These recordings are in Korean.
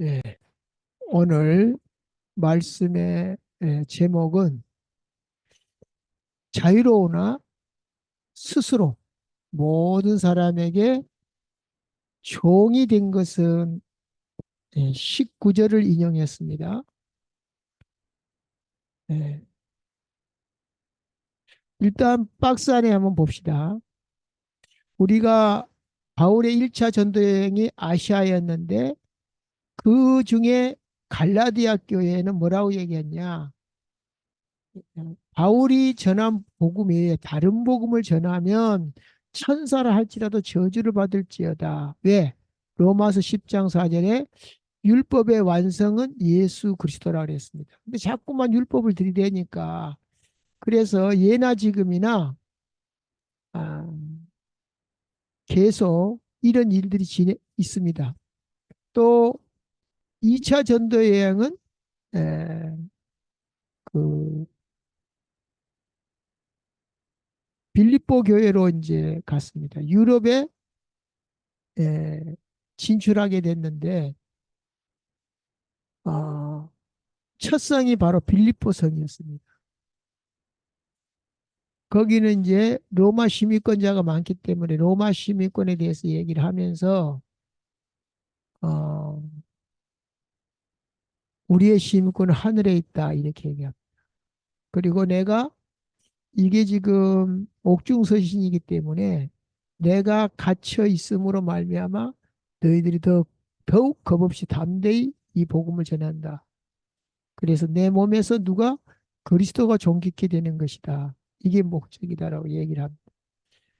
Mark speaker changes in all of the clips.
Speaker 1: 예, 오늘 말씀의 제목은 자유로우나 스스로 모든 사람에게 종이 된 것은 19절을 인용했습니다. 예, 일단 박스 안에 한번 봅시다. 우리가 바울의 1차 전도 여행이 아시아였는데 그 중에 갈라디아 교회에는 뭐라고 얘기했냐? 바울이 전한 복음 외에 다른 복음을 전하면 천사라 할지라도 저주를 받을지어다. 왜? 로마서 10장 4절에 율법의 완성은 예수 그리스도라 그랬습니다. 근데 자꾸만 율법을 들이대니까 그래서 예나 지금이나 아, 계속 이런 일들이 있습니다. 또 2차 전도 여행은 에, 그 빌립보 교회로 이제 갔습니다. 유럽에 에, 진출하게 됐는데 어, 첫 성이 바로 빌립보 성이었습니다. 거기는 이제 로마 시민권자가 많기 때문에 로마 시민권에 대해서 얘기를 하면서 어, 우리의 시민권은 하늘에 있다 이렇게 얘기합니다. 그리고 내가 이게 지금 옥중서신이기 때문에 내가 갇혀 있음으로 말미암아 너희들이 더욱 겁없이 담대히 이 복음을 전한다. 그래서 내 몸에서 누가 그리스도가 존귀케 되는 것이다. 이게 목적이다라고 얘기를 합니다.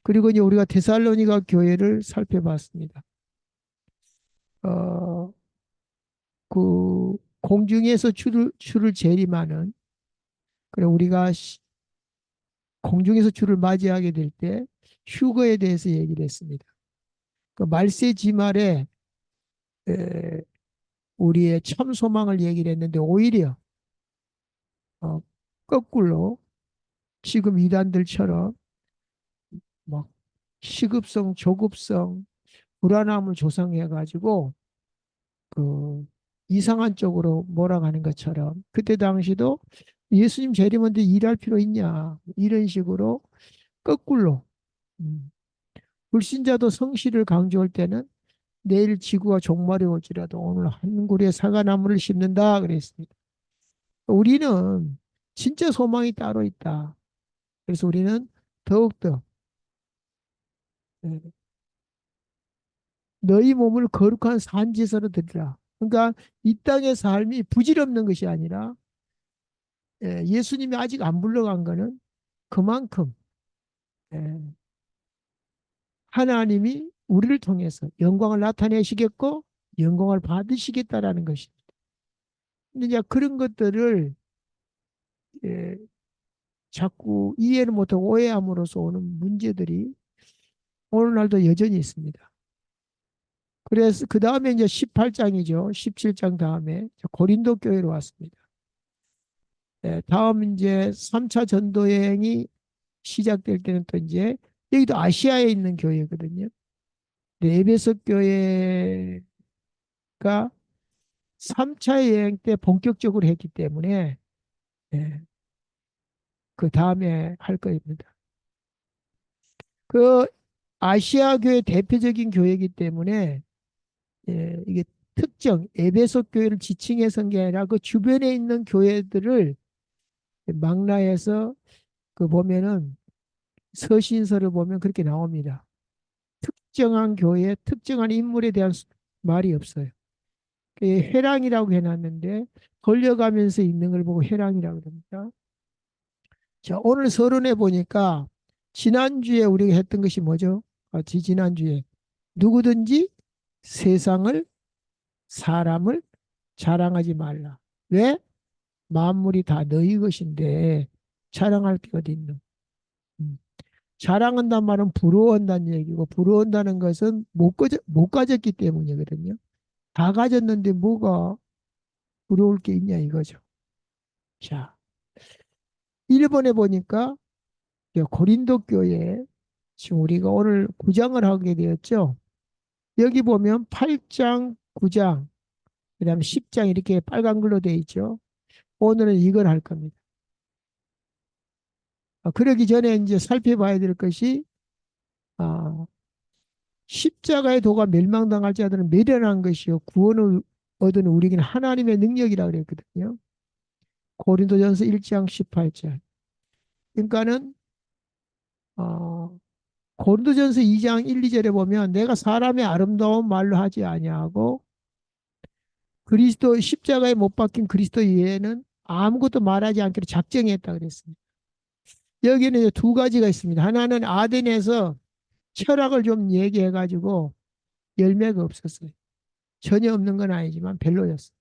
Speaker 1: 그리고 이제 우리가 데살로니가 교회를 살펴봤습니다. 어, 그 공중에서 주를 재림하는 그래 우리가 공중에서 주를 맞이하게 될 때 휴거에 대해서 얘기를 했습니다. 그 말세 지말에 에, 우리의 참 소망을 얘기를 했는데 오히려 어, 거꾸로 지금 이단들처럼 막 시급성, 조급성, 불안함을 조성해가지고 그 이상한 쪽으로 몰아가는 것처럼 그때 당시도 예수님 재림하는데 일할 필요 있냐 이런 식으로 거꾸로 음, 불신자도 성실을 강조할 때는 내일 지구가 종말이 올지라도 오늘 한 그루의 사과나무를 심는다 그랬습니다. 우리는 진짜 소망이 따로 있다. 그래서 우리는 더욱더 예, 너희 몸을 거룩한 산지서로 드리라. 그러니까 이 땅의 삶이 부질없는 것이 아니라 예수님이 아직 안 불러간 거는 그만큼 예, 하나님이 우리를 통해서 영광을 나타내시겠고 영광을 받으시겠다라는 것입니다. 근데 이제 그런 것들을 예, 자꾸 이해를 못하고 오해함으로써 오는 문제들이 오늘날도 여전히 있습니다. 그래서 그 다음에 이제 18장이죠. 17장 다음에 고린도 교회로 왔습니다. 다음 이제 3차 전도 여행이 시작될 때는 또 이제 여기도 아시아에 있는 교회거든요. 에베소 교회가 3차 여행 때 본격적으로 했기 때문에 예, 그 다음에 할 겁니다. 그 아시아 교회 대표적인 교회이기 때문에 이게 특정 에베소 교회를 지칭해서 한 게 아니라 그 주변에 있는 교회들을 망라해서 그 보면은 서신서를 보면 그렇게 나옵니다. 특정한 교회, 특정한 인물에 대한 말이 없어요. 회랑이라고 해놨는데 돌려가면서 있는 걸 보고 회랑이라고 합니다. 자, 오늘 서론에 보니까 지난주에 우리가 했던 것이 뭐죠? 지난주에 누구든지 세상을 사람을 자랑하지 말라. 왜? 만물이 다 너희 것인데 자랑할 게 어디 있노? 음. 자랑한다는 말은 부러워한다는 얘기고 부러워한다는 것은 못 가졌기 때문이거든요. 다 가졌는데 뭐가 부러울 게 있냐 이거죠. 자, 1번에 보니까 고린도 교회 지금 우리가 오늘 9장을 하게 되었죠. 여기 보면 8장, 9장 그다음에 10장 이렇게 빨간 글로 되어 있죠. 오늘은 이걸 할 겁니다. 그러기 전에 이제 살펴봐야 될 것이 아, 십자가의 도가 멸망당할 자들은 미련한 것이요 구원을 얻은 우리에게는 하나님의 능력이라 그랬거든요. 고린도전서 1장 18절. 그러니까는 어, 고린도전서 2장 1, 2절에 보면 내가 사람의 아름다운 말로 하지 아니하고 그리스도 십자가에 못 박힌 그리스도 이외에는 아무것도 말하지 않기로 작정했다 그랬습니다. 여기는 이제 두 가지가 있습니다. 하나는 아덴에서 철학을 좀 얘기해 가지고 열매가 없었어요. 전혀 없는 건 아니지만 별로였어요.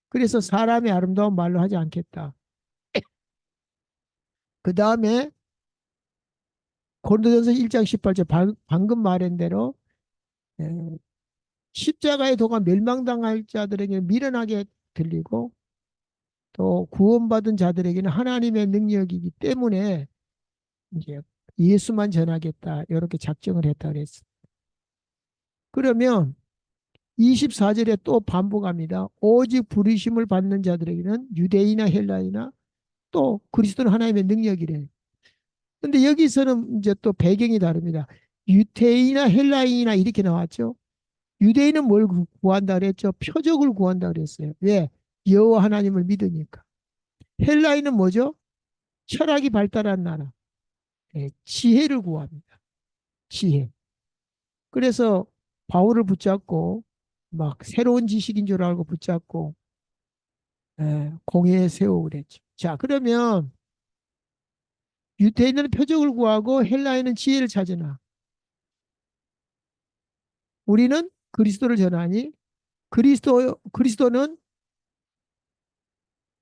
Speaker 1: 그래서 사람의 아름다운 말로 하지 않겠다. 그 다음에 고린도전서 1장 18절 방금 말한 대로 에, 십자가의 도가 멸망당할 자들에게 미련하게 들리고 또 구원받은 자들에게는 하나님의 능력이기 때문에 이제 예수만 전하겠다 이렇게 작정을 했다 그랬어. 그러면 24절에 또 반복합니다. 오직 부르심을 받는 자들에게는 유대인이나 헬라이나 또 그리스도는 하나님의 능력이래. 근데 여기서는 이제 또 배경이 다릅니다. 유대인이나 헬라인이나 이렇게 나왔죠. 유대인은 뭘 구한다 그랬죠? 표적을 구한다 그랬어요. 왜? 여호와 하나님을 믿으니까. 헬라인은 뭐죠? 철학이 발달한 나라. 예, 지혜를 구합니다. 지혜. 그래서 바울을 붙잡고 막 새로운 지식인 줄 알고 붙잡고 공회에 세우고 그랬죠. 자, 그러면 유대인은 표적을 구하고 헬라인은 지혜를 찾으나 우리는 그리스도를 전하니 그리스도는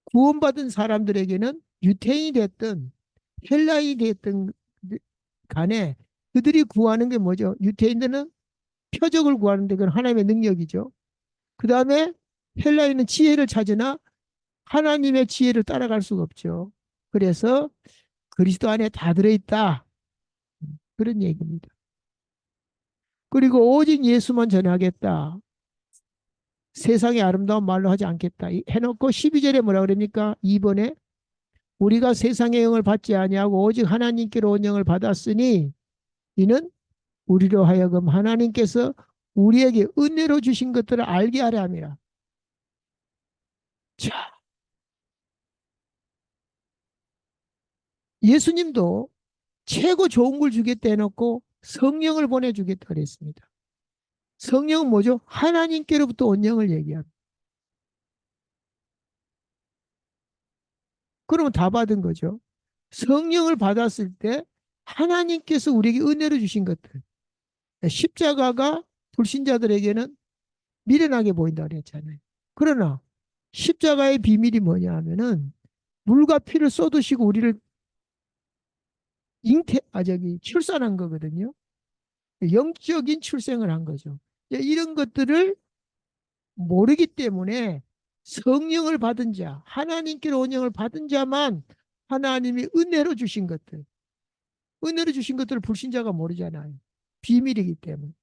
Speaker 1: 구원받은 사람들에게는 유태인이 됐든 헬라인이 됐든 간에 그들이 구하는 게 뭐죠? 유태인들은 표적을 구하는데 그건 하나님의 능력이죠. 그 다음에 헬라인은 지혜를 찾으나 하나님의 지혜를 따라갈 수가 없죠. 그래서 그리스도 안에 다 들어있다. 그런 얘기입니다. 그리고 오직 예수만 전하겠다. 세상의 아름다운 말로 하지 않겠다. 해놓고 12절에 뭐라 그럽니까? 2번에 우리가 세상의 영을 받지 아니하고 오직 하나님께로 온 영을 받았으니 이는 우리로 하여금 하나님께서 우리에게 은혜로 주신 것들을 알게 하려 함이라. 자, 예수님도 최고 좋은 걸 주겠다 해놓고 성령을 보내주겠다 그랬습니다. 성령은 뭐죠? 하나님께로부터 온 영을 얘기합니다. 그러면 다 받은 거죠. 성령을 받았을 때 하나님께서 우리에게 은혜로 주신 것들. 십자가가 불신자들에게는 미련하게 보인다 그랬잖아요. 그러나 십자가의 비밀이 뭐냐 하면은 물과 피를 쏟으시고 우리를 출산한 거거든요. 영적인 출생을 한 거죠. 이런 것들을 모르기 때문에 성령을 받은 자, 하나님께로 온 영을 받은 자만 하나님이 은혜로 주신 것들을 불신자가 모르잖아요. 비밀이기 때문에.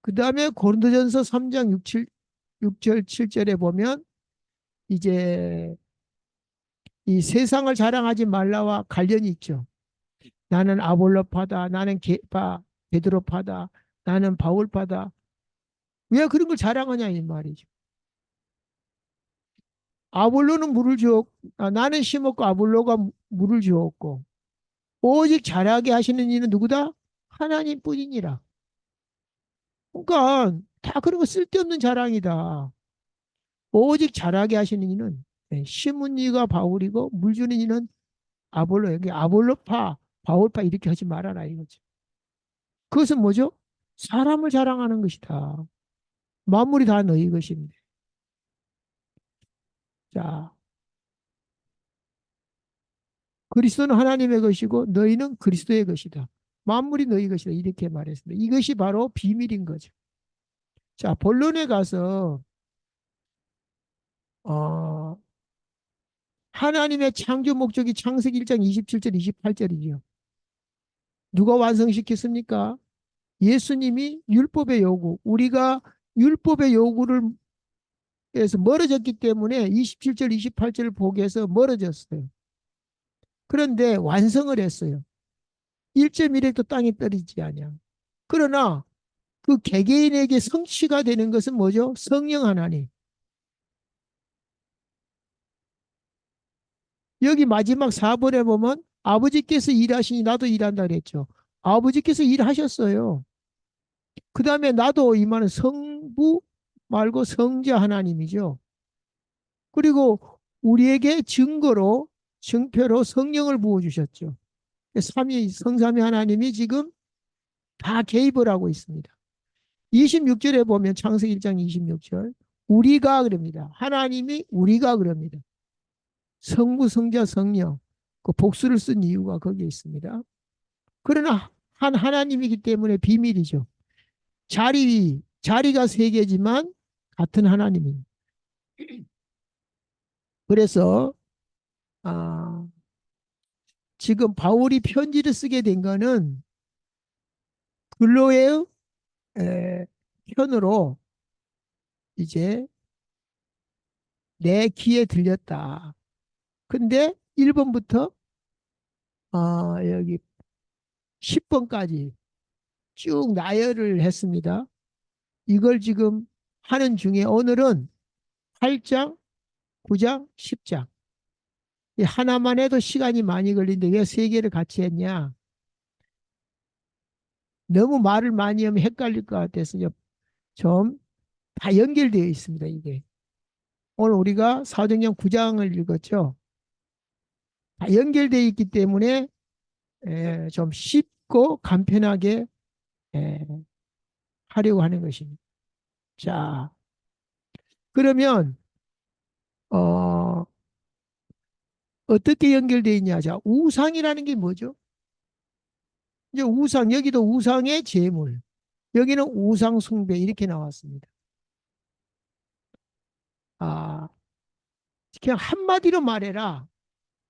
Speaker 1: 그 다음에 고린도전서 3장 6절 7절에 보면 이제 이 세상을 자랑하지 말라와 관련이 있죠. 나는 아볼로파다, 나는 게바 베드로파다, 나는 바울파다. 왜 그런 걸 자랑하냐 이 말이죠. 아볼로는 물을 주었고 나는 심었고 아볼로가 물을 주었고 오직 자라게 하시는 이는 누구다? 하나님뿐이니라. 그러니까 다 그런 거 쓸데없는 자랑이다. 오직 자라게 하시는 이는 심은 이가 바울이고 물 주는 이는 아볼로. 여기 아볼로파 바울파 이렇게 하지 말아라 이거죠. 그것은 뭐죠? 사람을 자랑하는 것이다. 만물이 다 너희 것인데. 자, 그리스도는 하나님의 것이고 너희는 그리스도의 것이다. 만물이 너희 것이다. 이렇게 말했습니다. 이것이 바로 비밀인 거죠. 자, 본론에 가서 어, 하나님의 창조 목적이 창세기 1장 27절 28절이죠. 누가 완성시켰습니까? 예수님이 율법의 요구, 우리가 율법의 요구를 그래서 멀어졌기 때문에 27절, 28절 복에서 멀어졌어요. 그런데 완성을 했어요. 1.1획도 땅에 떨어지지 아니야. 그러나 그 개개인에게 성취가 되는 것은 뭐죠? 성령 하나님. 여기 마지막 4번에 보면 아버지께서 일하시니 나도 일한다 그랬죠. 아버지께서 일하셨어요. 그 다음에 나도 이 말은 성부 말고 성자 하나님이죠. 그리고 우리에게 증거로, 증표로 성령을 부어주셨죠. 성삼위 하나님이 지금 다 개입을 하고 있습니다. 26절에 보면 창세기 1장 26절 우리가 그럽니다. 하나님이 우리가 그럽니다. 성부, 성자, 성령 그 복수를 쓴 이유가 거기에 있습니다. 그러나 한 하나님이기 때문에 비밀이죠. 자리가 세 개지만 같은 하나님입니다. 그래서 아, 지금 바울이 편지를 쓰게 된 거는 근로의 편으로 이제 내 귀에 들렸다. 근데 1번부터 여기 10번까지 쭉 나열을 했습니다. 이걸 지금 하는 중에 오늘은 8장, 9장, 10장. 이 하나만 해도 시간이 많이 걸리는데 왜 세 개를 같이 했냐? 너무 말을 많이 하면 헷갈릴 것 같아서 좀 다 연결되어 있습니다, 이게. 오늘 우리가 사도행전 9장을 읽었죠. 다 연결되어 있기 때문에 좀 쉽고 간편하게 에, 하려고 하는 것입니다. 자, 그러면 어, 어떻게 연결되어 있냐? 자, 우상이라는 게 뭐죠? 이제 우상, 여기도 우상의 제물, 여기는 우상 숭배 이렇게 나왔습니다. 아, 그냥 한마디로 말해라.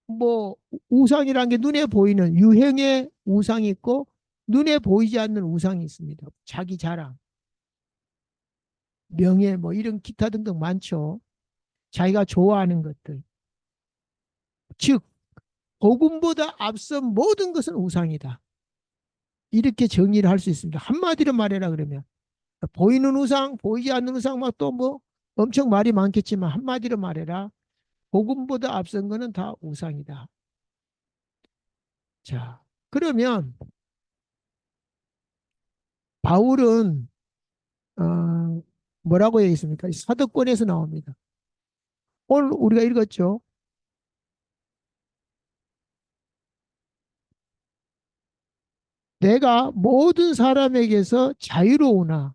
Speaker 1: 뭐 우상이라는 게 눈에 보이는 유형의 우상이 있고 눈에 보이지 않는 우상이 있습니다. 자기 자랑, 명예 뭐 이런 기타 등등 많죠. 자기가 좋아하는 것들. 즉 복음보다 앞선 모든 것은 우상이다. 이렇게 정의를 할 수 있습니다. 한마디로 말해라 그러면 보이는 우상, 보이지 않는 우상 막 또 뭐 엄청 말이 많겠지만 한마디로 말해라. 복음보다 앞선 거는 다 우상이다. 자, 그러면 바울은 뭐라고 얘기했습니까? 사도권에서 나옵니다. 오늘 우리가 읽었죠. 내가 모든 사람에게서 자유로우나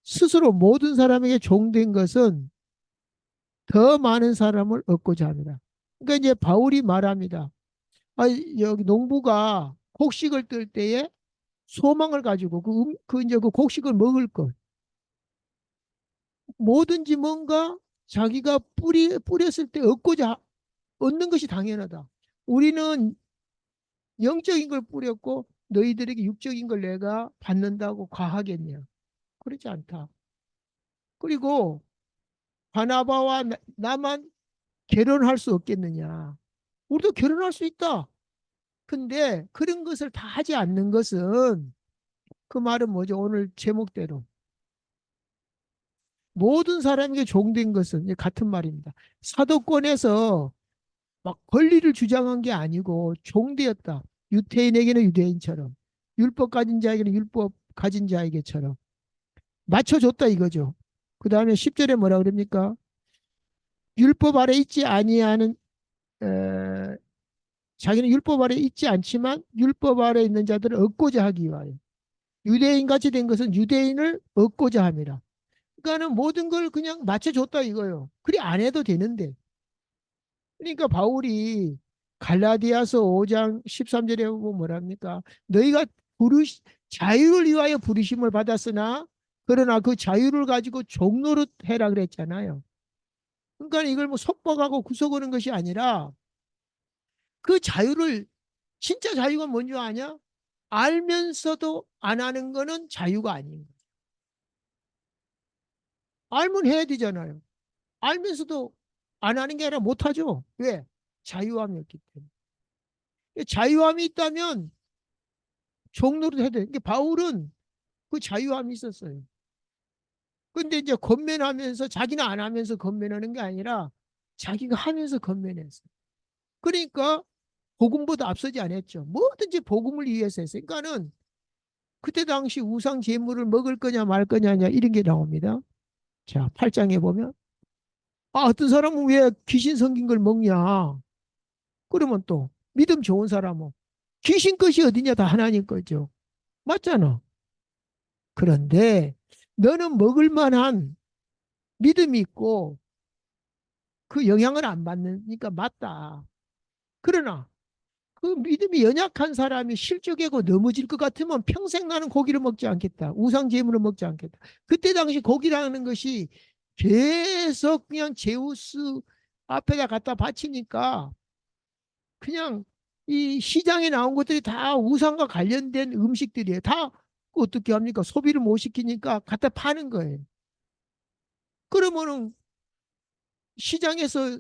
Speaker 1: 스스로 모든 사람에게 종된 것은 더 많은 사람을 얻고자 합니다. 그러니까 이제 바울이 말합니다. 아, 여기 농부가 곡식을 뜰 때에 소망을 가지고 이제 그 곡식을 먹을 것 뭐든지 뭔가 자기가 뿌렸을 때 얻는 것이 당연하다. 우리는 영적인 걸 뿌렸고 너희들에게 육적인 걸 내가 받는다고 과하겠냐? 그렇지 않다. 그리고 바나바와 나만 결혼할 수 없겠느냐? 우리도 결혼할 수 있다. 근데 그런 것을 다 하지 않는 것은 그 말은 뭐죠? 오늘 제목대로 모든 사람에게 종된 것은 같은 말입니다. 사도권에서 막 권리를 주장한 게 아니고 종되었다. 유태인에게는 유대인처럼 율법 가진 자에게는 율법 가진 자에게처럼 맞춰줬다 이거죠. 그 다음에 10절에 뭐라 그럽니까? 율법 아래 있지 아니하는 자기는 율법 아래 있지 않지만 율법 아래 있는 자들을 얻고자 하기 위하여 유대인 같이 된 것은 유대인을 얻고자 함이라. 그러니까는 모든 걸 그냥 맞춰줬다 이거요. 그리 안 해도 되는데. 그러니까 바울이 갈라디아서 5장 13절에 보면 뭐랍니까? 너희가 자유를 위하여 부르심을 받았으나 그러나 그 자유를 가지고 종노릇 해라 그랬잖아요. 그러니까 이걸 뭐 속박하고 구속하는 것이 아니라 그 자유를 진짜 자유가 뭔지 아냐? 알면서도 안 하는 거는 자유가 아닌 거예요. 알면 해야 되잖아요. 알면서도 안 하는 게 아니라 못하죠. 왜? 자유함이 없기 때문에. 자유함이 있다면 종로로 해야 돼. 그러니까 바울은 그 자유함이 있었어요. 근데 이제 권면하면서 자기는 안 하면서 권면하는 게 아니라 자기가 하면서 권면했어요. 그러니까 복음보다 앞서지 않았죠. 뭐든지 복음을 위해서 했어요. 그러니까는 그때 당시 우상 제물을 먹을 거냐 말 거냐냐 이런 게 나옵니다. 자, 8장에 보면 어떤 사람은 왜 귀신 성긴 걸 먹냐? 그러면 또 믿음 좋은 사람은 귀신 것이 어디냐 다 하나님 거죠. 맞잖아. 그런데 너는 먹을 만한 믿음이 있고 그 영향을 안 받으니까 맞다. 그러나 그 믿음이 연약한 사람이 실족하고 넘어질 것 같으면 평생 나는 고기를 먹지 않겠다. 우상 제물을 먹지 않겠다. 그때 당시 고기라는 것이 계속 그냥 제우스 앞에다 갖다 바치니까 그냥 이 시장에 나온 것들이 다 우상과 관련된 음식들이에요. 다 어떻게 합니까? 소비를 못 시키니까 갖다 파는 거예요. 그러면은 시장에서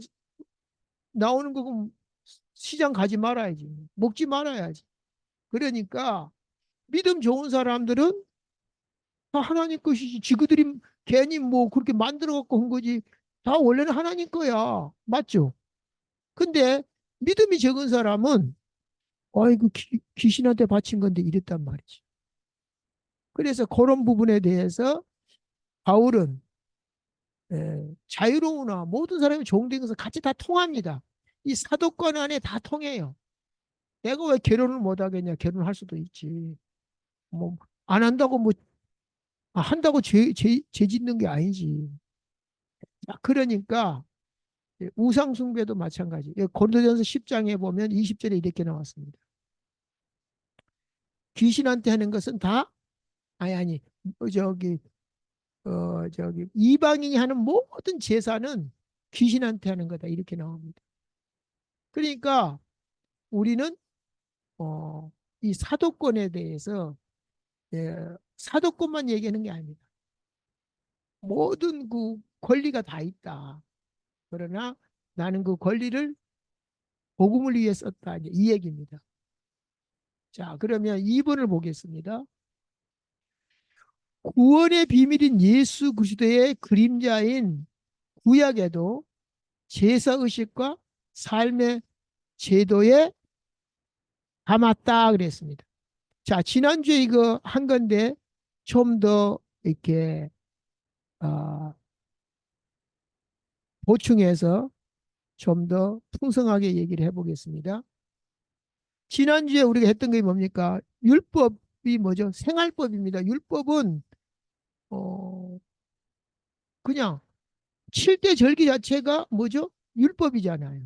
Speaker 1: 나오는 거 그럼 시장 가지 말아야지. 먹지 말아야지. 그러니까 믿음 좋은 사람들은 다 하나님 것이지. 지그들이 괜히 뭐 그렇게 만들어 갖고 한 거지. 다 원래는 하나님 거야. 맞죠? 근데 믿음이 적은 사람은 아이고 귀신한테 바친 건데 이랬단 말이지. 그래서 그런 부분에 대해서 바울은 자유로우나 모든 사람이 종된 것은 같이 다 통합니다. 이 사도권 안에 다 통해요. 내가 왜 결혼을 못 하겠냐? 결혼할 수도 있지. 뭐 안 한다고 뭐 한다고 죄 짓는 게 아니지. 자, 그러니까 우상 숭배도 마찬가지. 고린도전서 10장에 보면 20절에 이렇게 나왔습니다. 귀신한테 하는 것은 다 아니 저기 저기 이방인이 하는 모든 제사는 귀신한테 하는 거다 이렇게 나옵니다. 그러니까 우리는 어, 이 사도권에 대해서 사도권만 얘기하는 게 아닙니다. 모든 그 권리가 다 있다. 그러나 나는 그 권리를 복음을 위해 썼다. 이 얘기입니다. 자, 그러면 2번을 보겠습니다. 구원의 비밀인 예수 그리스도의 그림자인 구약에도 제사 의식과 삶의 제도에 담았다 그랬습니다. 자, 지난주에 이거 한 건데 좀 더 이렇게 어, 보충해서 좀 더 풍성하게 얘기를 해보겠습니다. 지난주에 우리가 했던 게 뭡니까? 율법이 뭐죠? 생활법입니다. 율법은 어, 그냥 7대 절기 자체가 뭐죠? 율법이잖아요.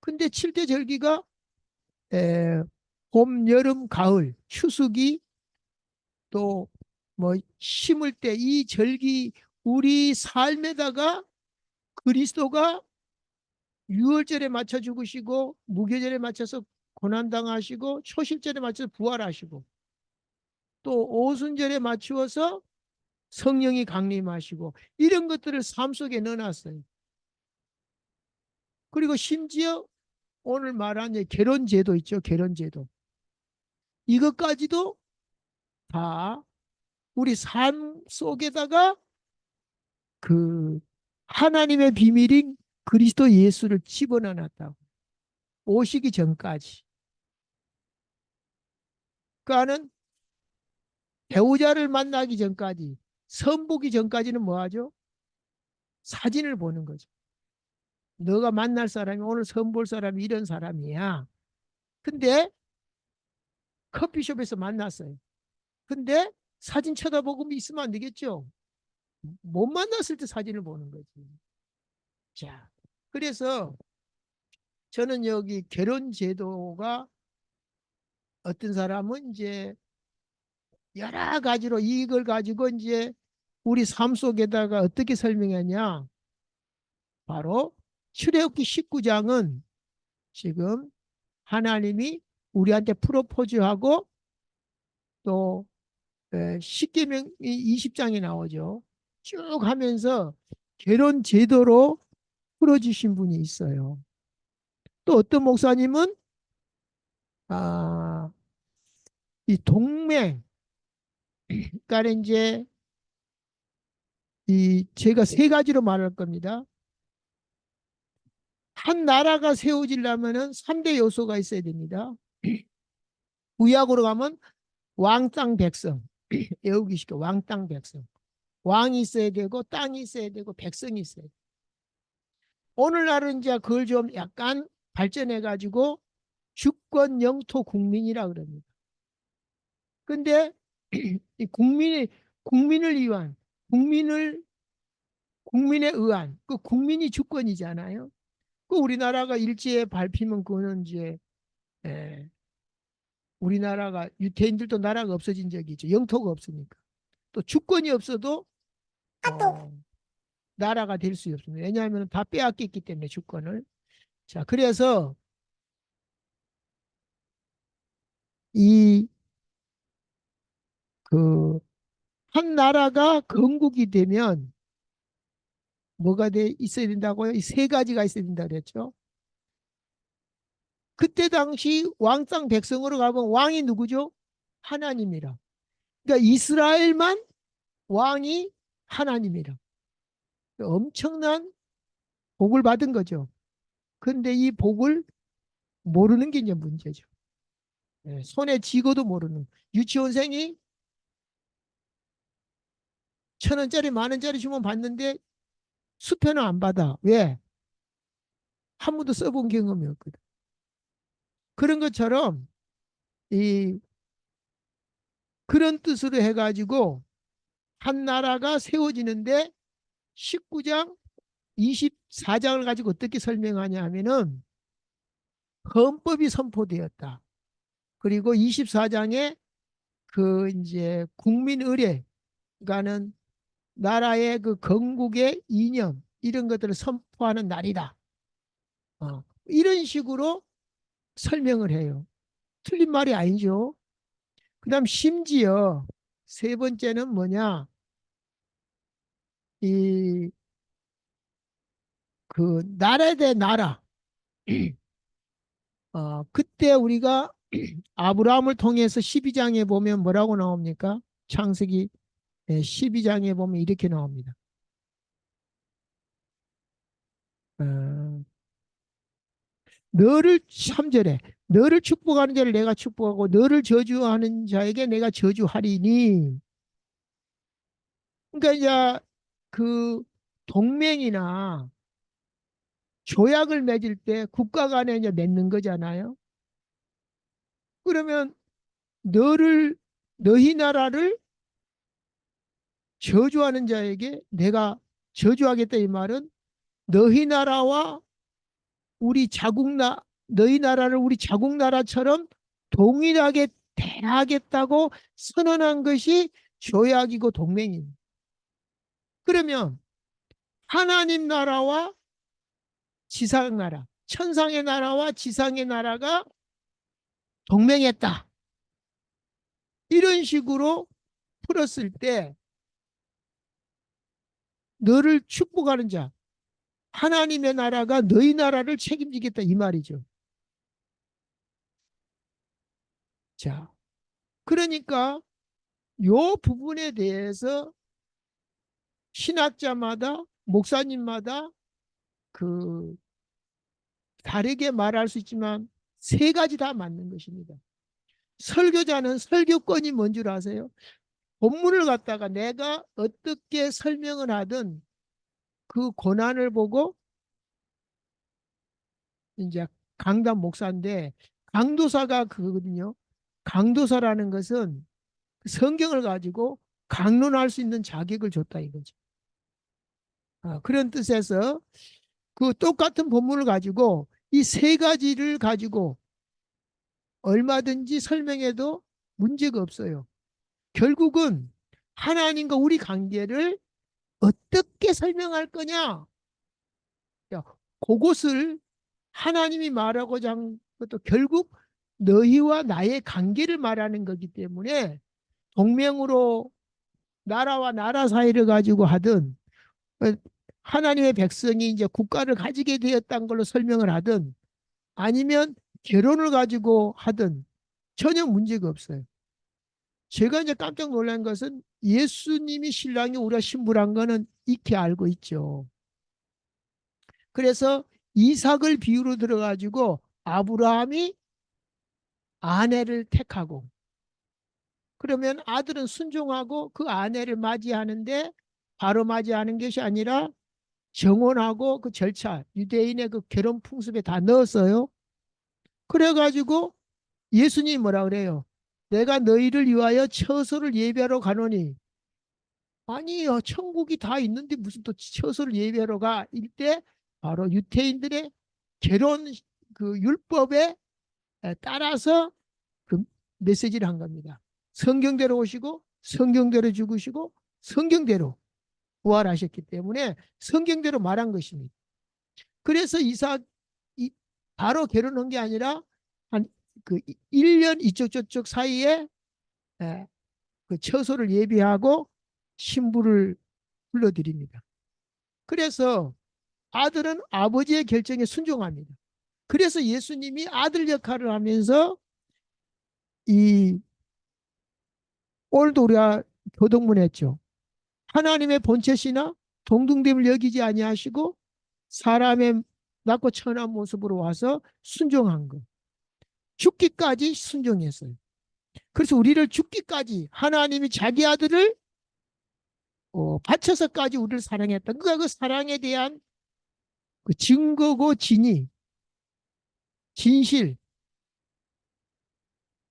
Speaker 1: 근데 7대 절기가 에, 봄, 여름, 가을, 추수기 또 뭐 심을 때 이 절기 우리 삶에다가 그리스도가 유월절에 맞춰 죽으시고 무교절에 맞춰서 고난당하시고 초실절에 맞춰서 부활하시고 또 오순절에 맞추어서 성령이 강림하시고 이런 것들을 삶 속에 넣어놨어요. 그리고 심지어 오늘 말한 결혼제도 있죠. 결혼제도. 이것까지도 다 우리 삶 속에다가 그 하나님의 비밀인 그리스도 예수를 집어넣어 놨다고. 오시기 전까지. 그러니까는 배우자를 만나기 전까지, 선보기 전까지는 뭐 하죠? 사진을 보는 거죠. 너가 만날 사람이 오늘 선볼 사람이 이런 사람이야. 근데 커피숍에서 만났어요. 근데 사진 쳐다보고 있으면 안 되겠죠. 못 만났을 때 사진을 보는 거지. 자, 그래서 저는 여기 결혼 제도가 어떤 사람은 이제 여러 가지로 이걸 가지고 이제 우리 삶 속에다가 어떻게 설명하냐. 바로 출애굽기 19장은 지금 하나님이 우리한테 프로포즈하고 또 십계명이 20장이 나오죠. 쭉 하면서 결혼 제도로 풀어주신 분이 있어요. 또 어떤 목사님은 아, 이 동맹, 그러니까 이제 이 제가 세 가지로 말할 겁니다. 한 나라가 세워지려면은 3대 요소가 있어야 됩니다. 구약으로 가면 왕, 땅, 백성. 외우기 쉽게 왕, 땅, 백성. 왕이 있어야 되고 땅이 있어야 되고 백성이 있어야 돼요. 오늘날은 이제 그걸 좀 약간 발전해 가지고 주권 영토 국민이라 그럽니다. 근데 이 국민을 위한 국민을 국민에 의한 그 국민이 주권이잖아요. 그 우리나라가 일제에 밟히면 그거는 이제 에, 우리나라가 유태인들도 나라가 없어진 적이 있죠. 영토가 없으니까. 또 주권이 없어도 나라가 될 수 없습니다. 왜냐하면 다 빼앗겼기 때문에 주권을. 자, 그래서 이 그 한 나라가 건국이 되면 뭐가 돼 있어야 된다고요? 이 세 가지가 있어야 된다 그랬죠. 그때 당시 왕, 땅, 백성으로 가면 왕이 누구죠? 하나님이라. 그러니까 이스라엘만 왕이 하나님이라. 엄청난 복을 받은 거죠. 근데 이 복을 모르는 게 이제 문제죠. 예, 손에 쥐고도 모르는. 유치원생이 1,000원짜리, 10,000원짜리 주면 받는데 수표는 안 받아. 왜? 한 번도 써본 경험이 없거든. 그런 것처럼 이 그런 뜻으로 해가지고 한 나라가 세워지는데 19장, 24장을 가지고 어떻게 설명하냐 하면은 헌법이 선포되었다. 그리고 24장에 그 이제 국민의례, 그러니까는 나라의 그 건국의 이념 이런 것들을 선포하는 날이다. 이런 식으로 설명을 해요. 틀린 말이 아니죠. 그다음 심지어 세 번째는 뭐냐? 이 그 나라에 대해 나라. 그때 우리가 아브라함을 통해서 12장에 보면 뭐라고 나옵니까? 창세기 12장에 보면 이렇게 나옵니다. 어, 너를 3절에 너를 축복하는 자를 내가 축복하고 너를 저주하는 자에게 내가 저주하리니. 그러니까 이제 그 동맹이나 조약을 맺을 때 국가 간에 이제 맺는 거잖아요. 그러면 너를 너희 나라를 저주하는 자에게 내가 저주하겠다 이 말은 너희 나라와 우리 너희 나라를 우리 자국 나라처럼 동일하게 대하겠다고 선언한 것이 조약이고 동맹입니다. 그러면 하나님 나라와 지상 나라, 천상의 나라와 지상의 나라가 동맹했다. 이런 식으로 풀었을 때 너를 축복하는 자, 하나님의 나라가 너희 나라를 책임지겠다 이 말이죠. 자, 그러니까 요 부분에 대해서 신학자마다 목사님마다 그 다르게 말할 수 있지만 세 가지 다 맞는 것입니다. 설교자는 설교권이 뭔 줄 아세요? 본문을 갖다가 내가 어떻게 설명을 하든 그 고난을 보고 이제 강단 목사인데 강도사가 그거거든요. 강도사라는 것은 성경을 가지고 강론할 수 있는 자격을 줬다 이거죠. 그런 뜻에서 그 똑같은 본문을 가지고 이 세 가지를 가지고 얼마든지 설명해도 문제가 없어요. 결국은 하나님과 우리 관계를 어떻게 설명할 거냐? 그것을 하나님이 말하고자 한 것도 결국 너희와 나의 관계를 말하는 거기 때문에 동맹으로 나라와 나라 사이를 가지고 하든 하나님의 백성이 이제 국가를 가지게 되었다는 걸로 설명을 하든 아니면 결혼을 가지고 하든 전혀 문제가 없어요. 제가 이제 깜짝 놀란 것은 예수님이 신랑이 우리가 신부란 거는 익히 알고 있죠. 그래서 이삭을 비유로 들어가지고 아브라함이 아내를 택하고 그러면 아들은 순종하고 그 아내를 맞이하는데 바로 맞이하는 것이 아니라 정혼하고 그 절차, 유대인의 그 결혼 풍습에 다 넣었어요. 그래가지고 예수님이 뭐라 그래요? 내가 너희를 위하여 처소를 예비하러 가노니. 아니요, 천국이 다 있는데 무슨 또 처소를 예비하러 가? 이때 바로 유대인들의 결혼 그 율법에 따라서 그 메시지를 한 겁니다. 성경대로 오시고 성경대로 죽으시고 성경대로 부활하셨기 때문에 성경대로 말한 것입니다. 그래서 이삭 바로 결혼한 게 아니라 한 그 1년 이쪽 저쪽 사이에 그 처소를 예비하고 신부를 불러드립니다. 그래서 아들은 아버지의 결정에 순종합니다. 그래서 예수님이 아들 역할을 하면서 이 오늘도 우리가 교동문했죠. 하나님의 본체시나 동등됨을 여기지 아니하시고 사람의 낮고 천한 모습으로 와서 순종한 것. 죽기까지 순종했어요. 그래서 우리를 죽기까지 하나님이 자기 아들을 바쳐서까지 우리를 사랑했다. 그러니까 그 사랑에 대한 그 증거고 진위, 진실.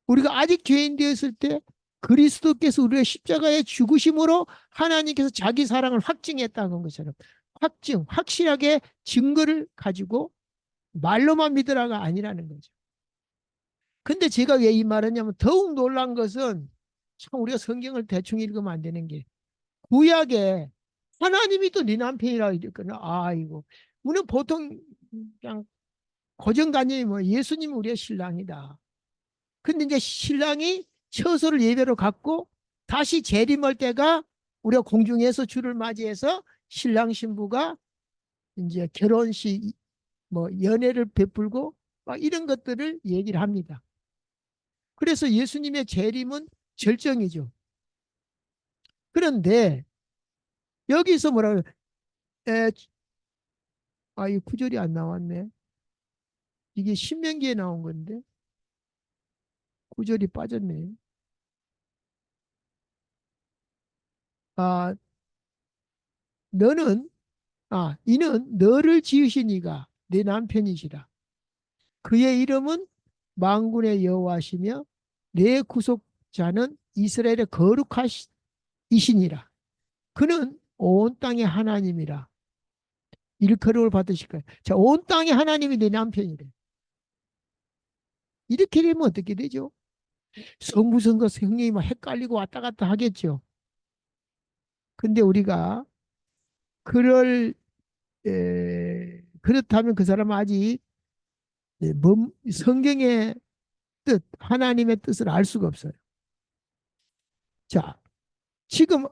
Speaker 1: 우리가 아직 죄인 되었을 때 그리스도께서 우리의 십자가의 죽으심으로 하나님께서 자기 사랑을 확증했다는 것처럼 확증, 확실하게 증거를 가지고 말로만 믿으라가 아니라는 거죠. 근데 제가 왜 이 말하냐면 더욱 놀란 것은 참 우리가 성경을 대충 읽으면 안 되는 게 구약에 하나님이 또 네 남편이라고 이랬거든. 아이고. 우리는 보통 그냥 고정관념이 뭐 예수님이 우리의 신랑이다. 근데 이제 신랑이 처소를 예배로 갖고 다시 재림할 때가 우리가 공중에서 주를 맞이해서 신랑 신부가 이제 결혼식 뭐 연애를 베풀고 막 이런 것들을 얘기를 합니다. 그래서 예수님의 재림은 절정이죠. 그런데 여기서 뭐라 그래? 이 구절이 안 나왔네. 이게 신명기에 나온 건데 구절이 빠졌네. 아, 너는 이는 너를 지으신 이가 내 남편이시라. 그의 이름은 만군의 여호와시며 내 구속자는 이스라엘의 거룩하시니라. 그는 온 땅의 하나님이라. 일컬음을 받으실 거예요. 자, 온 땅의 하나님이 내 남편이래. 이렇게 되면 어떻게 되죠? 성부성과 성령이 막 헷갈리고 왔다 갔다 하겠죠. 근데 우리가 그럴 그렇다면 그 사람은 아직 성경의 뜻, 하나님의 뜻을 알 수가 없어요. 자, 지금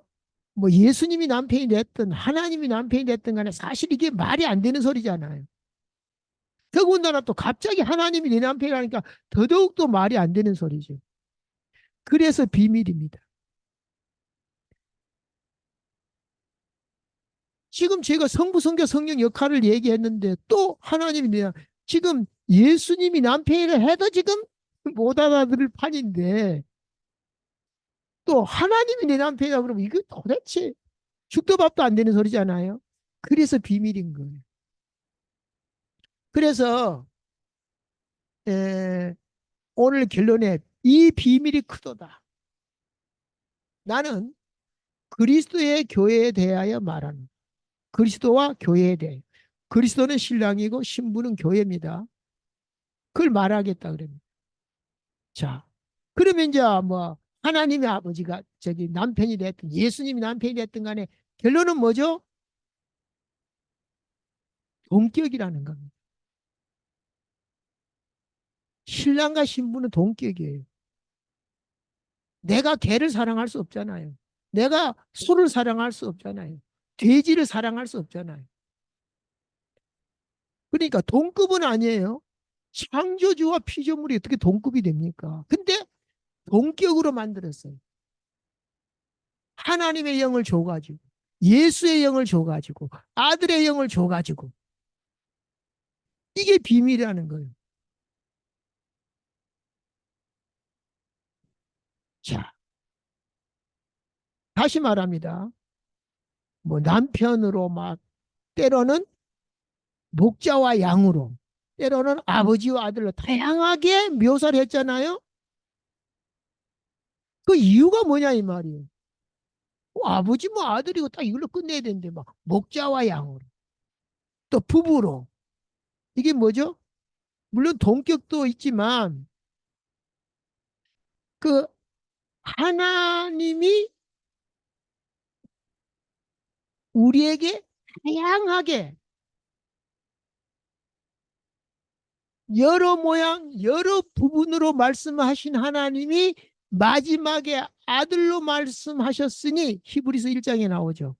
Speaker 1: 뭐 예수님이 남편이 됐든 하나님이 남편이 됐든 간에 사실 이게 말이 안 되는 소리잖아요. 더군다나 또 갑자기 하나님이 내 남편이라니까 더더욱 또 말이 안 되는 소리죠. 그래서 비밀입니다. 지금 제가 성부, 성교, 성령 역할을 얘기했는데 또 하나님이 지금 예수님이 남편이라 해도 지금 못 알아들을 판인데 또 하나님이 내 남편이라 그러면 이거 도대체 죽도 밥도 안 되는 소리잖아요. 그래서 비밀인 거예요. 그래서 에, 오늘 결론에 이 비밀이 크도다. 나는 그리스도의 교회에 대하여 말하는 그리스도와 교회에 대해 그리스도는 신랑이고 신부는 교회입니다. 그걸 말하겠다 그럽니다. 자, 그러면 이제 뭐 하나님의 아버지가 저기 남편이 됐든 예수님이 남편이 됐든 간에 결론은 뭐죠? 동격이라는 겁니다. 신랑과 신부는 동격이에요. 내가 개를 사랑할 수 없잖아요. 내가 소를 사랑할 수 없잖아요. 돼지를 사랑할 수 없잖아요. 그러니까 동급은 아니에요. 창조주와 피조물이 어떻게 동급이 됩니까? 근데 동격으로 만들었어요. 하나님의 영을 줘가지고, 예수의 영을 줘가지고, 아들의 영을 줘가지고, 이게 비밀이라는 거예요. 자, 다시 말합니다. 뭐 남편으로 막 때로는 목자와 양으로 때로는 아버지와 아들로 다양하게 묘사를 했잖아요. 그 이유가 뭐냐 이 말이에요. 아버지 뭐 아들이고 딱 이걸로 끝내야 되는데 막 목자와 양으로 또 부부로 이게 뭐죠? 물론 동격도 있지만 그 하나님이 우리에게 다양하게 여러 모양, 여러 부분으로 말씀하신 하나님이 마지막에 아들로 말씀하셨으니 히브리서 1장에 나오죠.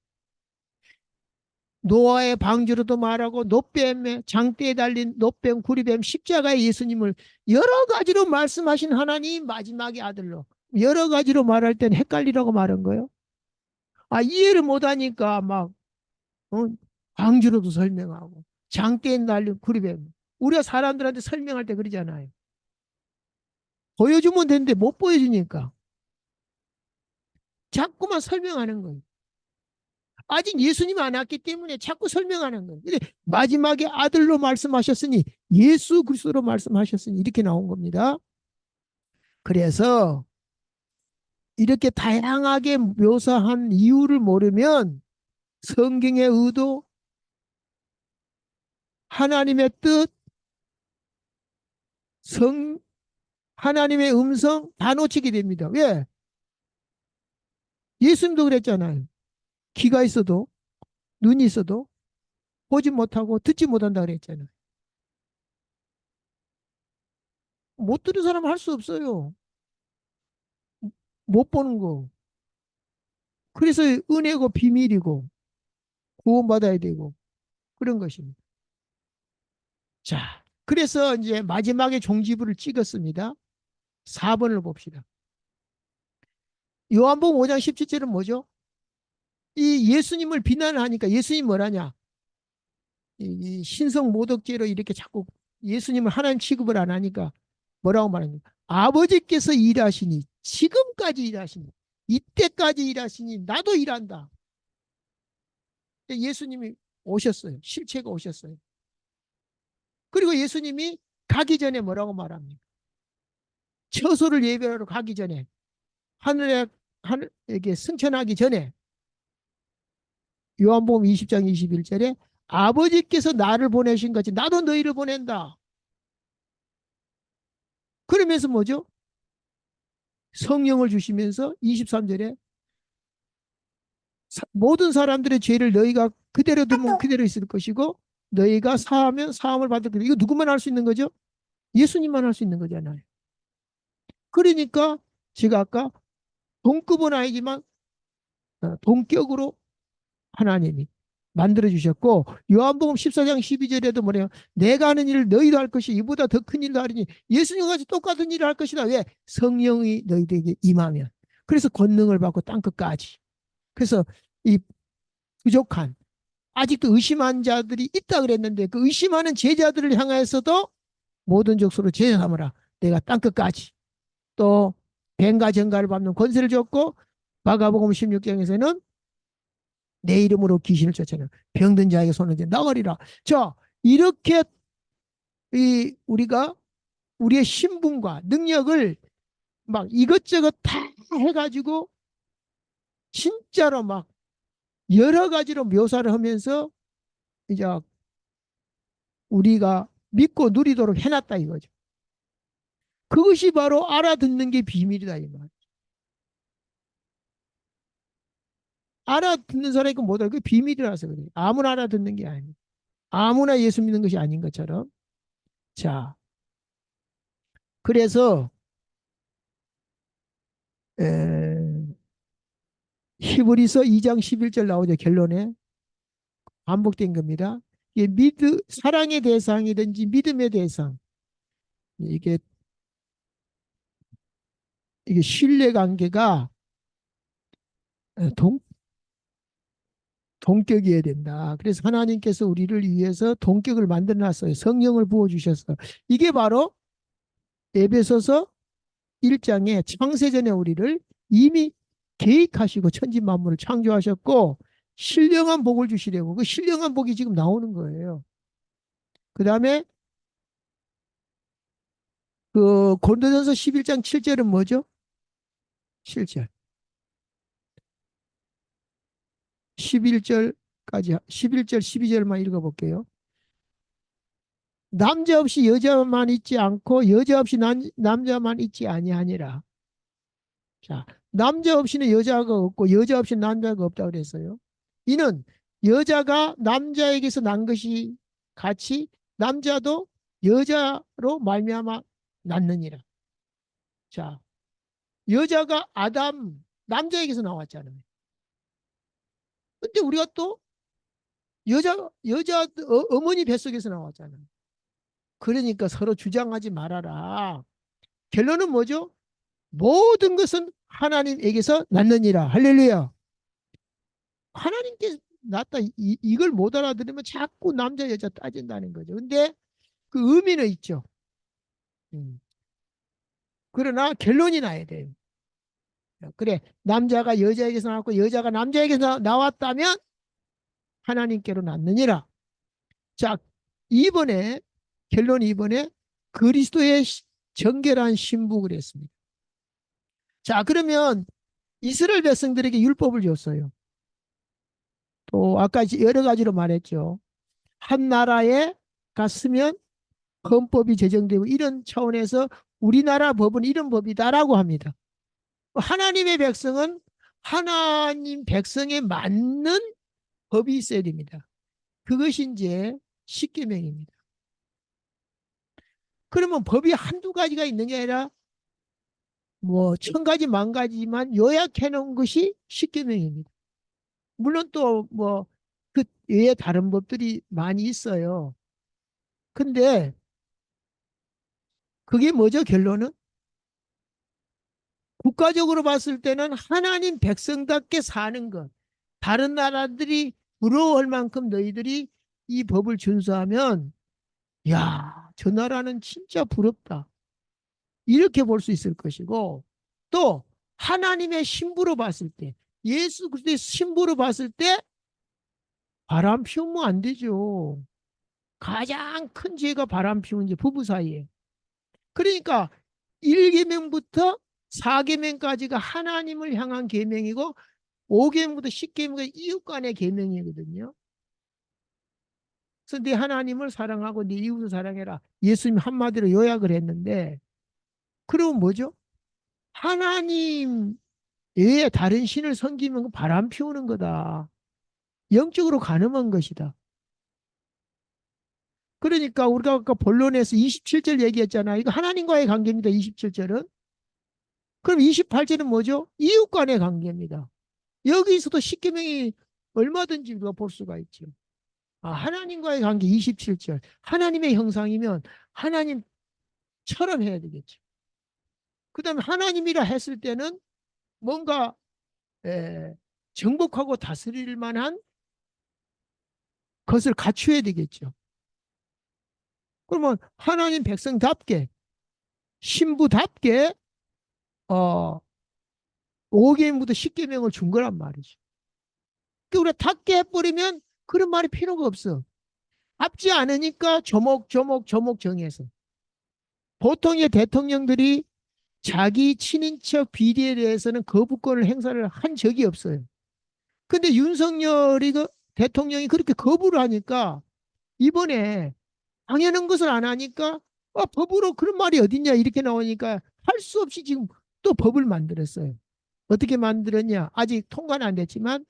Speaker 1: 노아의 방주로도 말하고 노뱀에 장대에 달린 노뱀, 구리뱀, 십자가의 예수님을 여러 가지로 말씀하신 하나님 마지막에 아들로 여러 가지로 말할 땐 헷갈리라고 말한 거예요. 아 이해를 못하니까 막 어? 방주로도 설명하고 장대에 달린 구리뱀 우리가 사람들한테 설명할 때 그러잖아요. 보여주면 되는데 못 보여주니까 자꾸만 설명하는 거예요. 아직 예수님 안 왔기 때문에 자꾸 설명하는 거예요. 근데 마지막에 아들로 말씀하셨으니 예수 그리스도로 말씀하셨으니 이렇게 나온 겁니다. 그래서 이렇게 다양하게 묘사한 이유를 모르면 성경의 의도, 하나님의 뜻, 성 하나님의 음성 다 놓치게 됩니다. 왜? 예수님도 그랬잖아요. 귀가 있어도 눈이 있어도 보지 못하고 듣지 못한다 그랬잖아요. 못 들은 사람은 할 수 없어요. 못 보는 거. 그래서 은혜고 비밀이고 구원받아야 되고 그런 것입니다. 자, 그래서 이제 마지막에 종지부를 찍었습니다. 4번을 봅시다. 요한복음 5장 17절은 뭐죠? 이 예수님을 비난하니까 예수님 뭐라냐? 이 신성 모독죄로 이렇게 자꾸 예수님을 하나님 취급을 안 하니까 뭐라고 말합니까? 아버지께서 일하시니 지금까지 일하시니 이때까지 일하시니 나도 일한다. 예수님이 오셨어요. 실체가 오셨어요. 그리고 예수님이 가기 전에 뭐라고 말합니까? 처소를 예배하러 가기 전에 하늘에 하늘에게 승천하기 전에 요한복음 20장 21절에 아버지께서 나를 보내신 것이 나도 너희를 보낸다. 그러면서 뭐죠? 성령을 주시면서 23절에 모든 사람들의 죄를 너희가 그대로 두면 그대로 있을 것이고 너희가 사하면 사함을 받을 것이다. 이거 누구만 할 수 있는 거죠? 예수님만 할 수 있는 거잖아요. 그러니까 제가 아까 동급은 아니지만 동격으로 하나님이 만들어 주셨고 요한복음 14장 12절에도 뭐래요? 내가 하는 일을 너희도 할 것이 이보다 더 큰 일도 하리니 예수님과 같이 똑같은 일을 할 것이다. 왜? 성령이 너희들에게 임하면. 그래서 권능을 받고 땅끝까지. 그래서 이 부족한 아직도 의심한 자들이 있다 그랬는데 그 의심하는 제자들을 향하여서도 모든 족속으로 제자 삼으라. 내가 땅끝까지 또 뱀과 정갈을 밟는 권세를 줬고 마가복음 16장에서는 내 이름으로 귀신을 쫓아내는 병든 자에게 손을 대 나가리라. 자, 이렇게 이 우리가 우리의 신분과 능력을 막 이것저것 다 해가지고 진짜로 막 여러 가지로 묘사를 하면서 이제 우리가 믿고 누리도록 해놨다 이거죠. 그것이 바로 알아듣는 게 비밀이다 이 말. 알아듣는 사람이 못 알고 비밀이라서 그래요. 아무나 알아듣는 게 아니에요. 아무나 예수 믿는 것이 아닌 것처럼. 자, 그래서 에, 히브리서 2장 11절 나오죠. 결론에. 반복된 겁니다. 이게 사랑의 대상이든지 믿음의 대상, 이게, 이게 신뢰 관계가 동, 동격이어야 된다. 그래서 하나님께서 우리를 위해서 동격을 만들어 놨어요. 성령을 부어주셨어. 이게 바로 에베소서 1장에 창세전에 우리를 이미 계획하시고 천지 만물을 창조하셨고 신령한 복을 주시려고 그 신령한 복이 지금 나오는 거예요. 그 다음에 그 고린도전서 11장 7절은 뭐죠? 7절. 11절까지 11절 12절만 읽어볼게요. 남자 없이 여자만 있지 않고 여자 없이 남자만 있지 아니하니라. 자, 남자 없이는 여자가 없고 여자 없이는 남자가 없다 그랬어요. 이는 여자가 남자에게서 난 것이 같이 남자도 여자로 말미암아 낳느니라. 자, 여자가 남자에게서 나왔잖아요. 근데 우리가 또 여자 어머니 뱃속에서 나왔잖아요. 그러니까 서로 주장하지 말아라. 결론은 뭐죠? 모든 것은 하나님에게서 났느니라. 할렐루야. 하나님께 났다. 이걸 못 알아들으면 자꾸 남자 여자 따진다는 거죠. 근데 그 의미는 있죠. 음. 그러나 결론이 나야 돼요. 그래, 남자가 여자에게서 나왔고 여자가 남자에게서 나왔다면 하나님께로 났느니라. 자, 이번에 결론 이번에 그리스도의 정결한 신부 그랬습니다. 자, 그러면 이스라엘 백성들에게 율법을 줬어요. 또 아까 여러 가지로 말했죠. 한 나라에 갔으면 헌법이 제정되고 이런 차원에서 우리나라 법은 이런 법이다라고 합니다. 하나님의 백성은 하나님 백성에 맞는 법이 있어야 됩니다. 그것이 이제 십계명입니다. 그러면 법이 한두 가지가 있는 게 아니라 뭐 천 가지 만 가지만 요약해 놓은 것이 십계명입니다. 물론 또 뭐 그 외에 다른 법들이 많이 있어요. 근데 그게 뭐죠? 결론은 국가적으로 봤을 때는 하나님 백성답게 사는 것. 다른 나라들이 부러워할 만큼 너희들이 이 법을 준수하면 야, 저 나라는 진짜 부럽다. 이렇게 볼 수 있을 것이고 또 하나님의 신부로 봤을 때 예수 그리스도의 신부로 봤을 때 바람 피우면 안 되죠. 가장 큰 죄가 바람 피우는 게 부부 사이에. 그러니까 1계명부터 4계명까지가 하나님을 향한 계명이고 5계명부터 10계명은 이웃 간의 계명이거든요. 그래서 네 하나님을 사랑하고 네 이웃을 사랑해라. 예수님 한마디로 요약을 했는데 그럼 뭐죠? 하나님 외에 다른 신을 섬기면 바람 피우는 거다. 영적으로 가늠한 것이다. 그러니까 우리가 아까 본론에서 27절 얘기했잖아. 이거 하나님과의 관계입니다. 27절은. 그럼 28절은 뭐죠? 이웃 간의 관계입니다. 여기서도 십계명이 얼마든지 우리가 볼 수가 있죠. 아, 하나님과의 관계 27절. 하나님의 형상이면 하나님처럼 해야 되겠죠. 그 다음에 하나님이라 했을 때는 뭔가 정복하고 다스릴 만한 것을 갖춰야 되겠죠. 그러면 하나님 백성답게 신부답게 5계명부터 10계명을 준 거란 말이죠. 그러니까 우리가 닫게 해버리면 그런 말이 필요가 없어. 답지 않으니까 조목 정해서. 보통의 대통령들이 자기 친인척 비리에 대해서는 거부권을 행사를 한 적이 없어요. 근데 윤석열이 대통령이 그렇게 거부를 하니까 이번에 당연한 것을 안 하니까 법으로 그런 말이 어딨냐 이렇게 나오니까 할 수 없이 지금 또 법을 만들었어요. 어떻게 만들었냐? 아직 통과는 안 됐지만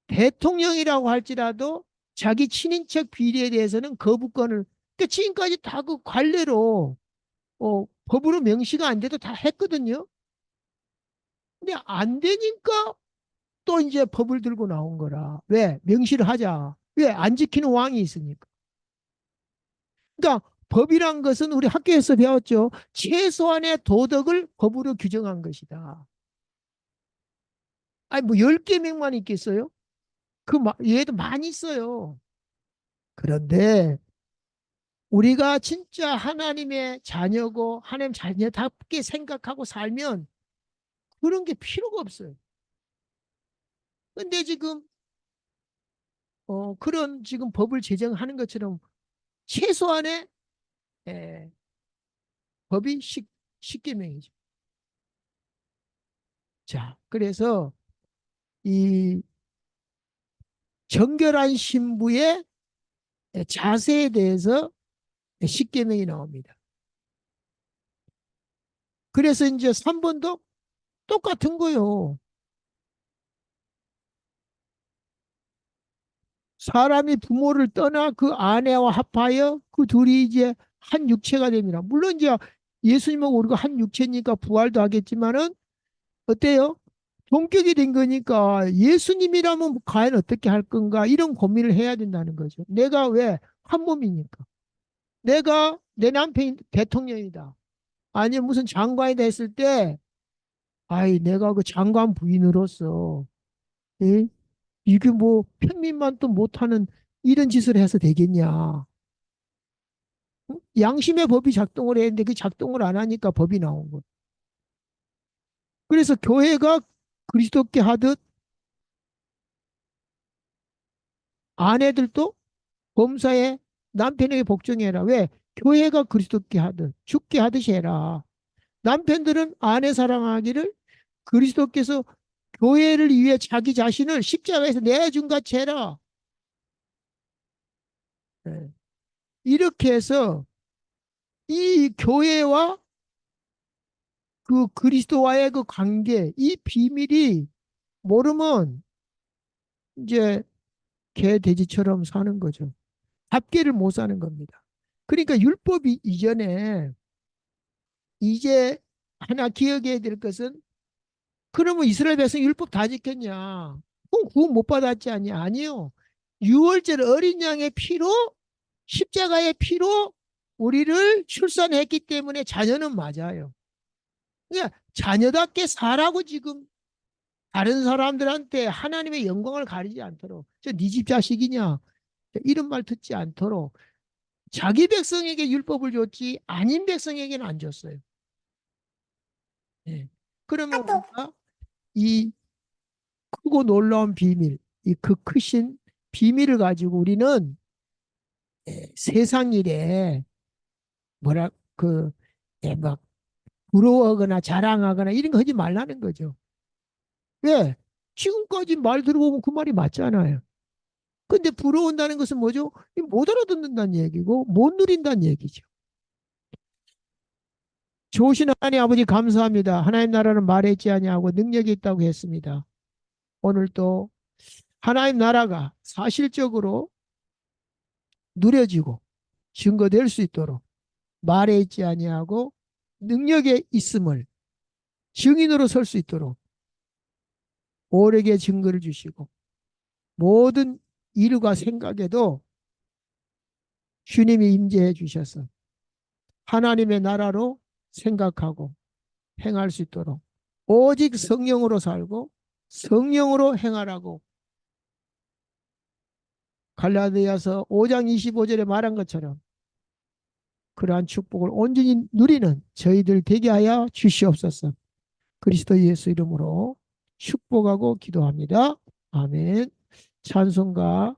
Speaker 1: 대통령이라고 할지라도 자기 친인척 비리에 대해서는 거부권을 그러니까 지금까지 다 그 관례로 법으로 명시가 안 돼도 다 했거든요. 근데 안 되니까 또 이제 법을 들고 나온 거라. 왜? 명시를 하자. 왜? 안 지키는 왕이 있으니까. 그러니까 법이란 것은 우리 학교에서 배웠죠. 최소한의 도덕을 법으로 규정한 것이다. 아니, 뭐, 10계명만 있겠어요? 얘도 많이 있어요. 그런데 우리가 진짜 하나님의 자녀고 하나님 자녀답게 생각하고 살면 그런 게 필요가 없어요. 근데 지금, 그런 지금 법을 제정하는 것처럼 최소한의 에, 법이 10계명이죠. 자, 그래서 이 정결한 신부의 자세에 대해서 10계명이 나옵니다. 그래서 이제 3번도 똑같은 거요. 사람이 부모를 떠나 그 아내와 합하여 그 둘이 이제 한 육체가 됩니다. 물론 이제 예수님하고 우리가 한 육체니까 부활도 하겠지만은 어때요? 동격이 된 거니까 예수님이라면 과연 어떻게 할 건가 이런 고민을 해야 된다는 거죠. 내가 왜? 한 몸이니까. 내가 내 남편이 대통령이다. 아니면 무슨 장관이다 했을 때, 아이, 내가 그 장관 부인으로서, 에? 이게 뭐 평민만 또 못하는 이런 짓을 해서 되겠냐. 응? 양심의 법이 작동을 해야 되는데 그 작동을 안 하니까 법이 나온 거예요. 그래서 교회가 그리스도께 하듯 아내들도 범사에 남편에게 복종해라. 왜? 교회가 그리스도께 하듯 죽게 하듯이 해라. 남편들은 아내 사랑하기를 그리스도께서 교회를 위해 자기 자신을 십자가에서 내준 같이 해라. 네. 이렇게 해서 이 교회와 그 그리스도와의 그 관계, 이 비밀이 모르면 이제 개 돼지처럼 사는 거죠. 합계를 못 사는 겁니다. 그러니까 율법이 이전에 이제 하나 기억해야 될 것은 그러면 이스라엘 백성 율법 다 지켰냐? 그럼 구원 못 받았지 않냐? 아니요. 유월절 어린 양의 피로 십자가의 피로 우리를 출산했기 때문에 자녀는 맞아요. 그러니까 자녀답게 살라고 지금 다른 사람들한테 하나님의 영광을 가리지 않도록 저 네 집 자식이냐 이런 말 듣지 않도록 자기 백성에게 율법을 줬지 아닌 백성에게는 안 줬어요. 네. 그러면 우리가 이 크고 놀라운 비밀, 이 그 크신 비밀을 가지고 우리는 세상 일에 뭐라 막 부러워하거나 자랑하거나 이런 거 하지 말라는 거죠. 왜? 지금까지 말 들어보면 그 말이 맞잖아요. 근데 부러운다는 것은 뭐죠? 못 알아듣는다는 얘기고 못 누린다는 얘기죠. 좋으신 하나님 아버지 감사합니다. 하나님 나라는 말했지 아니하고 능력이 있다고 했습니다. 오늘 또 하나님 나라가 사실적으로 누려지고 증거될 수 있도록 말에 있지 아니하고 능력에 있음을 증인으로 설 수 있도록 오래게 증거를 주시고 모든 일과 생각에도 주님이 임재해 주셔서 하나님의 나라로 생각하고 행할 수 있도록 오직 성령으로 살고 성령으로 행하라고 갈라디아서 5장 25절에 말한 것처럼 그러한 축복을 온전히 누리는 저희들 되게 하여 주시옵소서. 그리스도 예수 이름으로 축복하고 기도합니다. 아멘. 찬송가